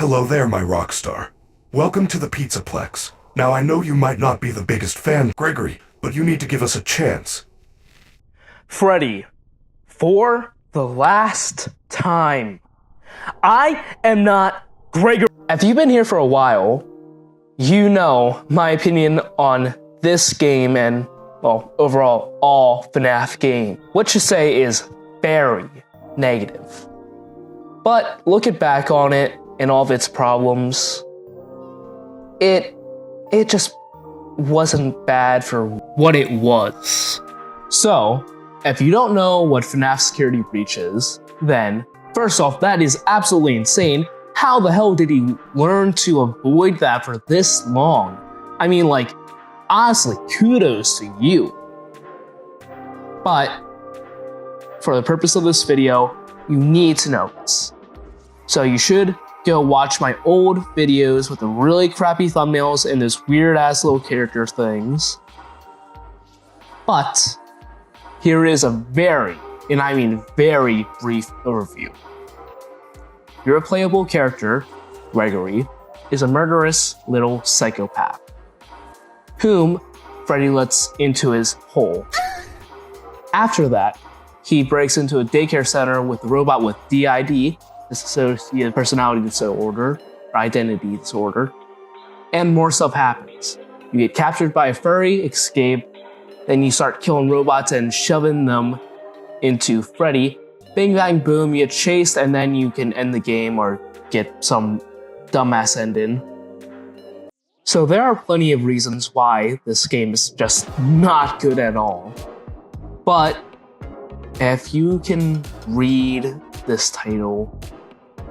Hello there, my rock star. Welcome to the Pizzaplex. Now I know you might not be the biggest fan, Gregory, but you need to give us a chance. Freddy, for the last time, I am not Gregory. If you've been here for a while, you know my opinion on this game and, well, overall, all FNaF game. What you say is very negative. But looking back on it and all of its problems, it just wasn't bad for what it was. So, if you don't know what FNaF security breach is, then first off, that is absolutely insane. How the hell did he learn to avoid that for this long? I mean, like, honestly, kudos to you. But for the purpose of this video, you need to know this. So you should go watch my old videos with the really crappy thumbnails and those weird ass little character things. But here is a very, and I mean very brief overview. Your playable character, Gregory, is a murderous little psychopath, whom Freddy lets into his hole. After that, he breaks into a daycare center with a robot with DID, dissociative personality disorder, or identity disorder, and more stuff happens. You get captured by a furry, escape, then you start killing robots and shoving them into Freddy. Bing bang boom, you get chased, and then you can end the game or get some dumbass ending. So there are plenty of reasons why this game is just not good at all. But if you can read this title,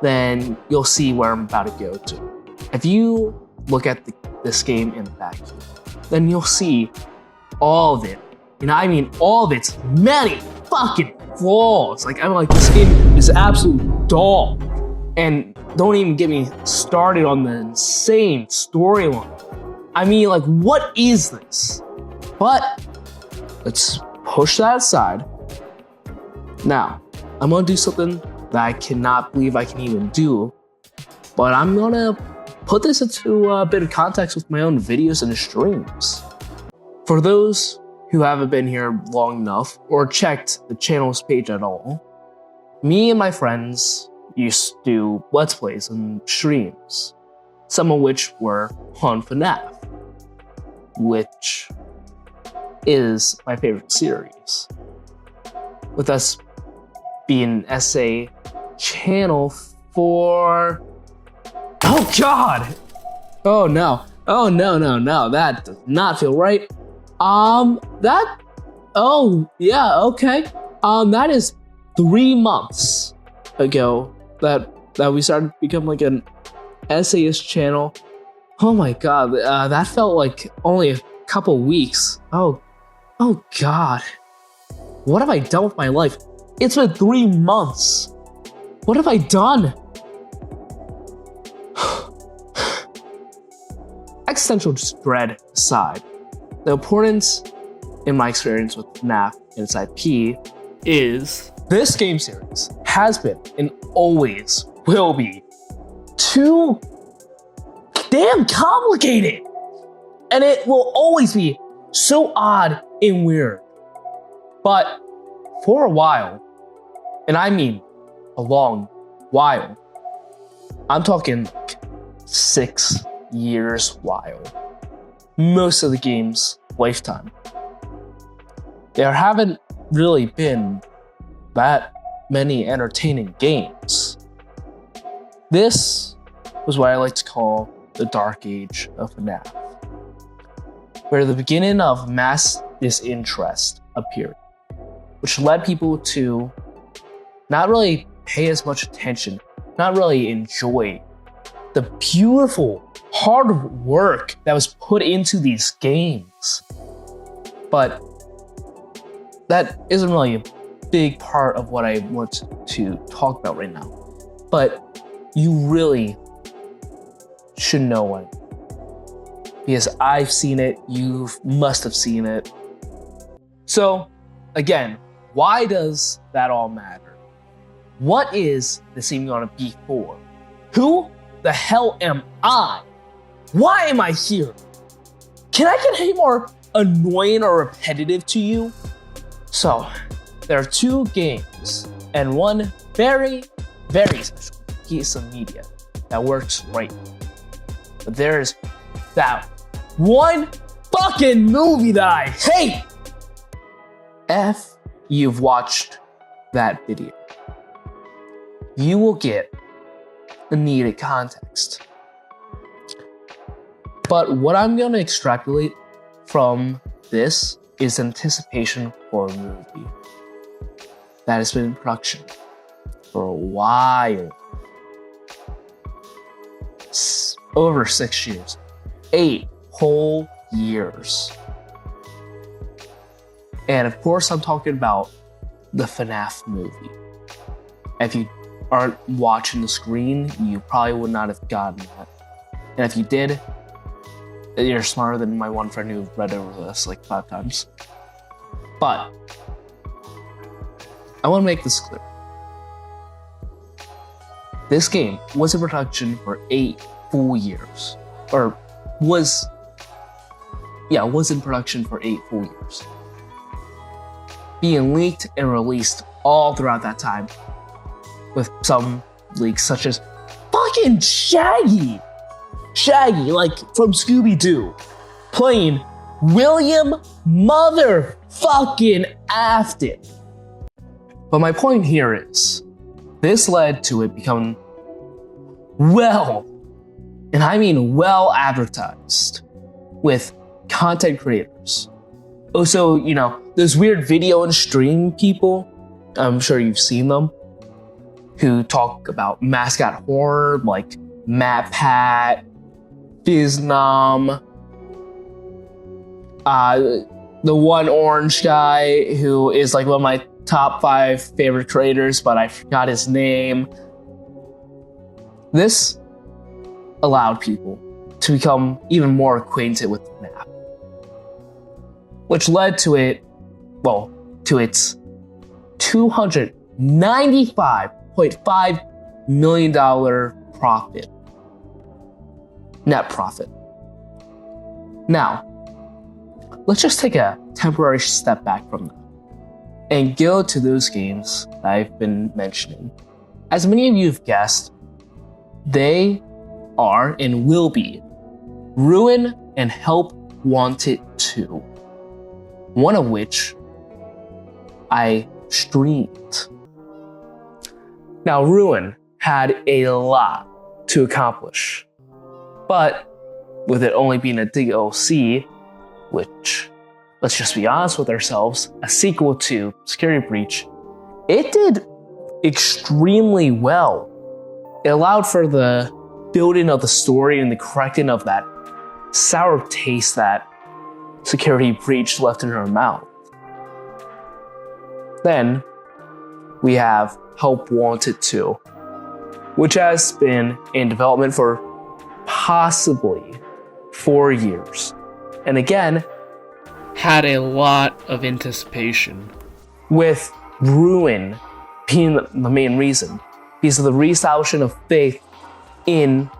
then you'll see where I'm about to go to. If you look at this game in a vacuum, then you'll see all of it. And I mean all of its many fucking flaws. Like, I'm like, this game is absolute dull. And don't even get me started on the insane storyline. I mean, like, what is this? But let's push that aside. Now, I'm gonna do something that I cannot believe I can even do, but I'm gonna put this into a bit of context with my own videos and streams. For those who haven't been here long enough or checked the channel's page at all, me and my friends used to do Let's Plays and streams, some of which were on FNaF, which is my favorite series. With us being an SA channel for... Oh God! Oh no, that does not feel right. That is 3 months ago that we started to become like an essayist channel. Oh my God, that felt like only a couple weeks. Oh God. What have I done with my life? It's been 3 months. What have I done? Existential dread aside, the importance in my experience with FNaF and its IP is this game series has been and always will be too damn complicated. And it will always be so odd and weird. But for a while, and I mean a long while, I'm talking 6 years while, most of the game's lifetime, there haven't really been that many entertaining games. This was what I like to call the dark age of FNaF, where the beginning of mass disinterest appeared, which led people to not really pay as much attention, not really enjoy the beautiful hard work that was put into these games. But that isn't really a big part of what I want to talk about right now. But you really should know it, because I've seen it, you must have seen it. So again, why does that all matter? What is this even gonna be for? Who the hell am I? Why am I here? Can I get any more annoying or repetitive to you? So, there are 2 games and one very, very special piece of media that works right now. But there's that one fucking movie that I hate! If you've watched that video, you will get the needed context. But what I'm going to extrapolate from this is anticipation for a movie that has been in production for a while. Over 6 years. 8 whole years. And of course, I'm talking about the FNaF movie. If you aren't watching the screen, you probably would not have gotten that. And if you did, you're smarter than my one friend who read over this like 5 times. But I want to make this clear. This game was in production for 8 full years. Or was in production for 8 full years. Being leaked and released all throughout that time. With some leaks such as fucking Shaggy, like from Scooby-Doo, playing William motherfucking Afton. But my point here is, this led to it becoming well advertised with content creators. Also, those weird video and stream people, I'm sure you've seen them, who talk about mascot horror like Matt Pat, Biznam, the one orange guy who is like one of my top 5 favorite creators, but I forgot his name. This allowed people to become even more acquainted with FNaF, which led to its $295.5 million net profit. Now, let's just take a temporary step back from that and go to those games that I've been mentioning. As many of you have guessed, they are and will be Ruin and Help Wanted 2, one of which I streamed. Now, Ruin had a lot to accomplish, but with it only being a DLC, which, let's just be honest with ourselves, a sequel to Security Breach, it did extremely well. It allowed for the building of the story and the correcting of that sour taste that Security Breach left in her mouth. Then we have Help Wanted 2, which has been in development for possibly 4 years. And again, had a lot of anticipation, with Ruin being the main reason, because of the reestablishment of faith in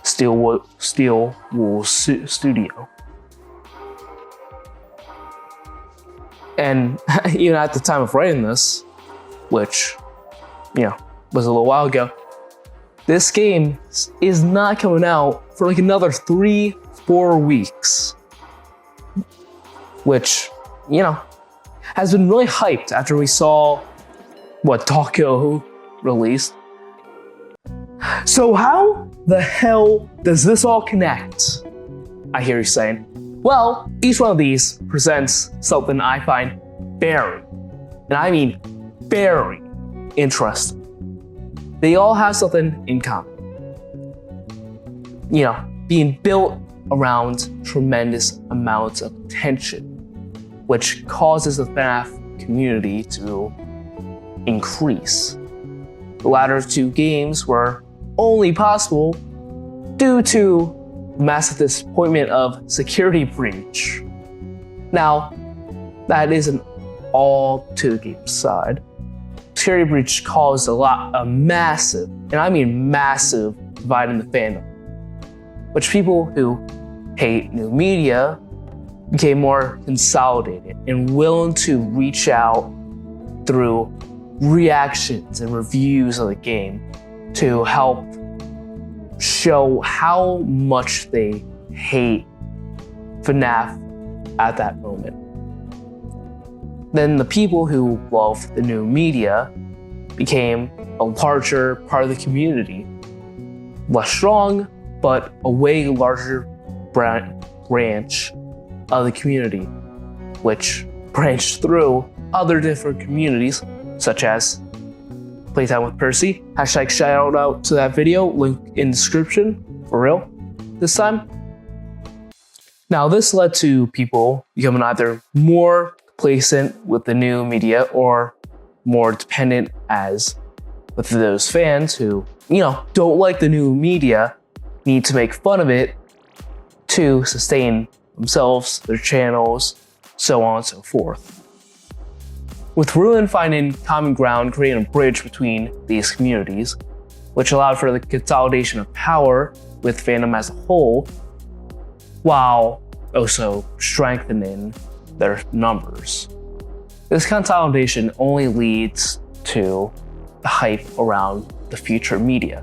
Steel Wool Studio. And even at the time of writing this, which, was a little while ago, this game is not coming out for like another 3-4 weeks. Which, has been really hyped after we saw what Tokyo released. So how the hell does this all connect? I hear you saying. Well, each one of these presents something I find very, and I mean very, interesting. They all have something in common. Being built around tremendous amounts of tension, which causes the FNaF community to increase. The latter 2 games were only possible due to the massive disappointment of Security Breach. Now, that isn't all to the game's side. Security Breach caused a massive, and I mean massive, divide in the fandom, which people who hate new media became more consolidated and willing to reach out through reactions and reviews of the game to help show how much they hate FNaF at that moment. Then the people who love the new media became a larger part of the community. Less strong, but a way larger branch of the community, which branched through other different communities, such as Playtime with Percy. Hashtag shout out to that video, link in description, for real, this time. Now this led to people becoming either more complacent with the new media or more dependent as with those fans who, don't like the new media, need to make fun of it to sustain themselves, their channels, so on and so forth. With Ruin finding common ground, creating a bridge between these communities, which allowed for the consolidation of power with fandom as a whole, while also strengthening their numbers. This consolidation only leads to the hype around the future media,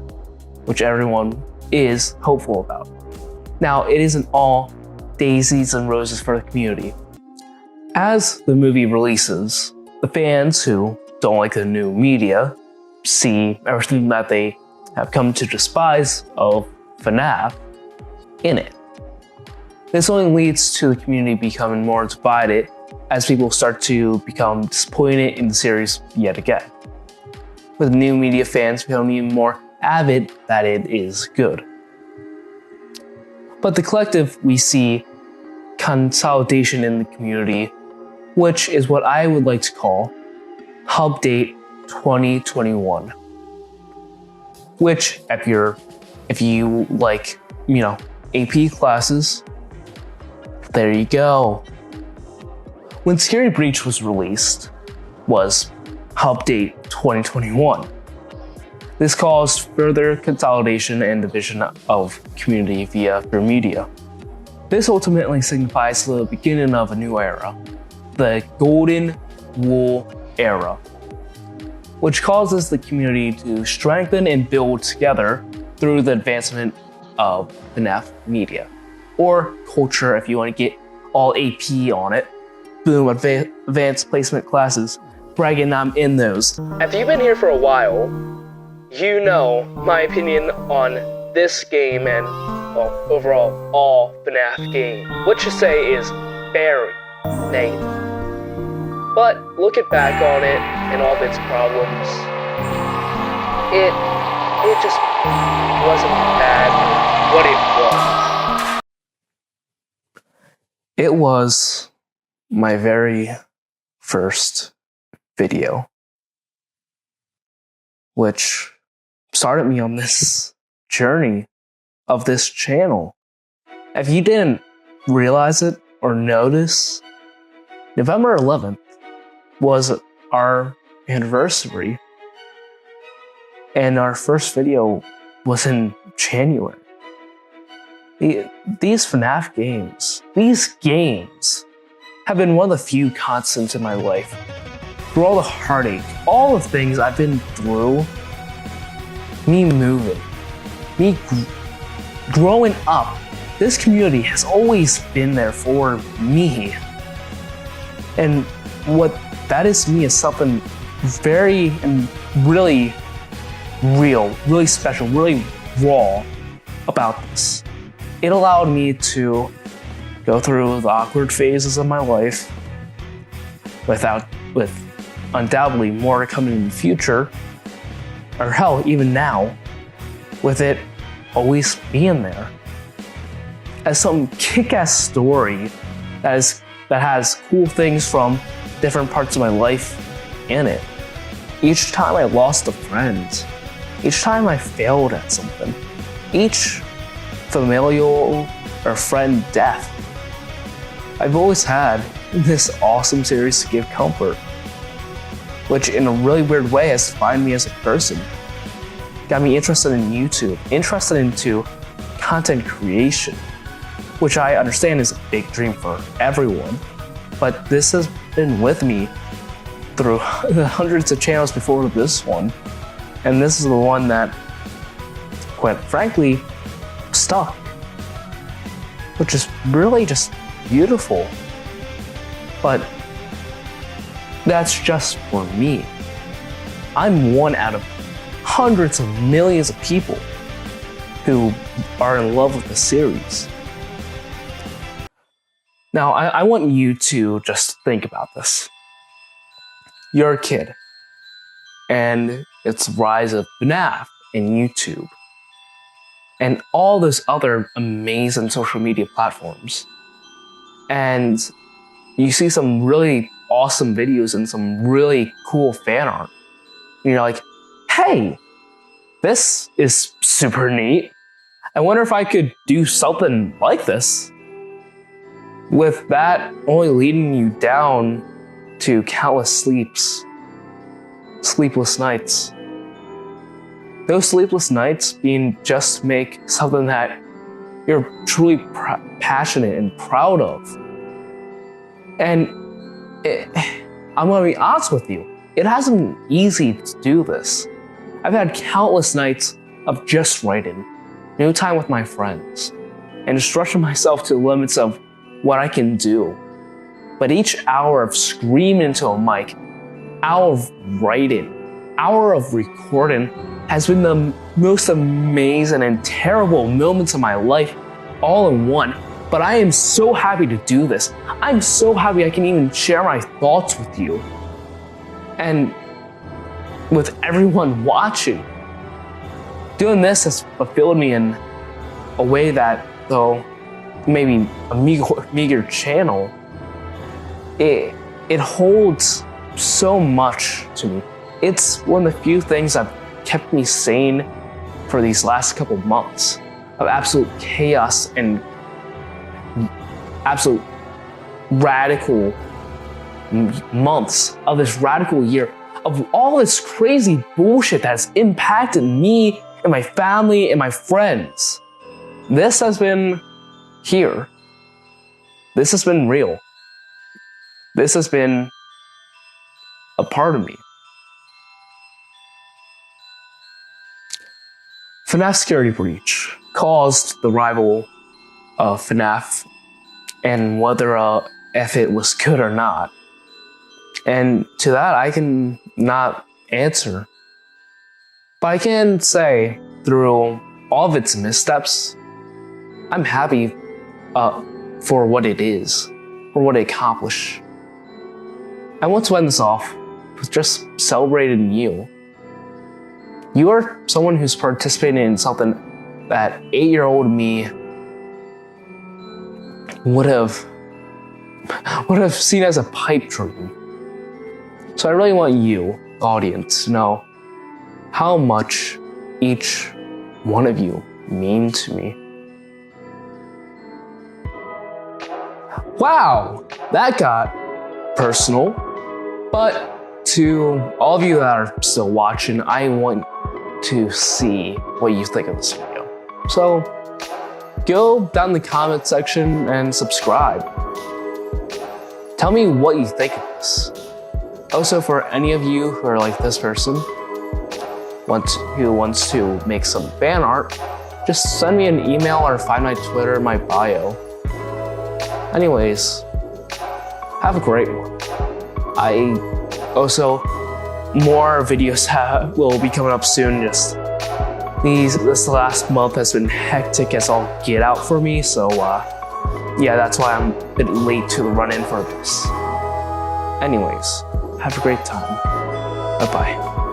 which everyone is hopeful about. Now, it isn't all daisies and roses for the community. As the movie releases, the fans who don't like the new media see everything that they have come to despise of FNaF in it. This only leads to the community becoming more divided as people start to become disappointed in the series yet again, with new media fans becoming even more avid that it is good. But the collective, we see consolidation in the community, which is what I would like to call Update 2021. Which, if you like, AP classes, there you go. When Scary Breach was released, was Update 2021. This caused further consolidation and division of community via their media. This ultimately signifies the beginning of a new era, the Golden Wool era, which causes the community to strengthen and build together through the advancement of FNaF media, or culture if you want to get all AP on it. Boom, advanced placement classes, bragging I'm in those. If you've been here for a while, you know my opinion on this game and, overall, all FNaF game, which to say is very negative. But looking back on it and all of its problems, it just wasn't bad what it was. It was my very first video, which started me on this journey of this channel. If you didn't realize it or notice, November 11th was our anniversary, and our first video was in January. These FNaF games, have been one of the few constants in my life. Through all the heartache, all the things I've been through, me moving, me growing up, this community has always been there for me. And what that is to me is something very and really real, really special, really raw about this. It allowed me to go through the awkward phases of my life with undoubtedly more to come in the future, or hell, even now, with it always being there as some kick-ass story that has cool things from different parts of my life in it. Each time I lost a friend, each time I failed at something, each familial or friend death, I've always had this awesome series to give comfort, which in a really weird way has defined me as a person. got me interested in YouTube, interested into content creation, which I understand is a big dream for everyone. But this has been with me through hundreds of channels before this one. And this is the one that, quite frankly, stuck. Which is really just beautiful. But that's just for me. I'm one out of hundreds of millions of people who are in love with the series. Now, I want you to just think about this. You're a kid, and it's the rise of FNaF and YouTube, and all those other amazing social media platforms. And you see some really awesome videos and some really cool fan art. And you're like, hey, this is super neat. I wonder if I could do something like this. With that only leading you down to countless sleepless nights. Those sleepless nights being just make something that you're truly passionate and proud of. And I'm gonna be honest with you, it hasn't been easy to do this. I've had countless nights of just writing, no time with my friends, and stretching myself to the limits of what I can do. But each hour of screaming into a mic, hour of writing, hour of recording has been the most amazing and terrible moments of my life all in one. But I am so happy to do this. I'm so happy I can even share my thoughts with you. And with everyone watching. Doing this has fulfilled me in a way that, though maybe a meager channel, it holds so much to me. It's one of the few things that kept me sane for these last couple months of absolute chaos and absolute radical months of this radical year of all this crazy bullshit that's impacted me and my family and my friends. This has been here. This has been real. This has been a part of me. FNaF security breach caused the rival of FNaF, and whether if it was good or not. And to that, I can not answer. But I can say, through all of its missteps, I'm happy for what it is, for what it accomplished. I want to end this off with just celebrating you. You are someone who's participating in something that 8-year-old me would have seen as a pipe dream. So I really want you, audience, to know how much each one of you mean to me. Wow, that got personal. But to all of you that are still watching, I want to see what you think of this video. So go down in the comment section and subscribe. Tell me what you think of this. Also, for any of you who are like this person, who wants to make some fan art, just send me an email or find my Twitter in my bio. Anyways, have a great one. Also, more videos will be coming up soon. This last month has been hectic as all get out for me, so yeah, that's why I'm a bit late to the run-in for this. Anyways, have a great time. Bye-bye.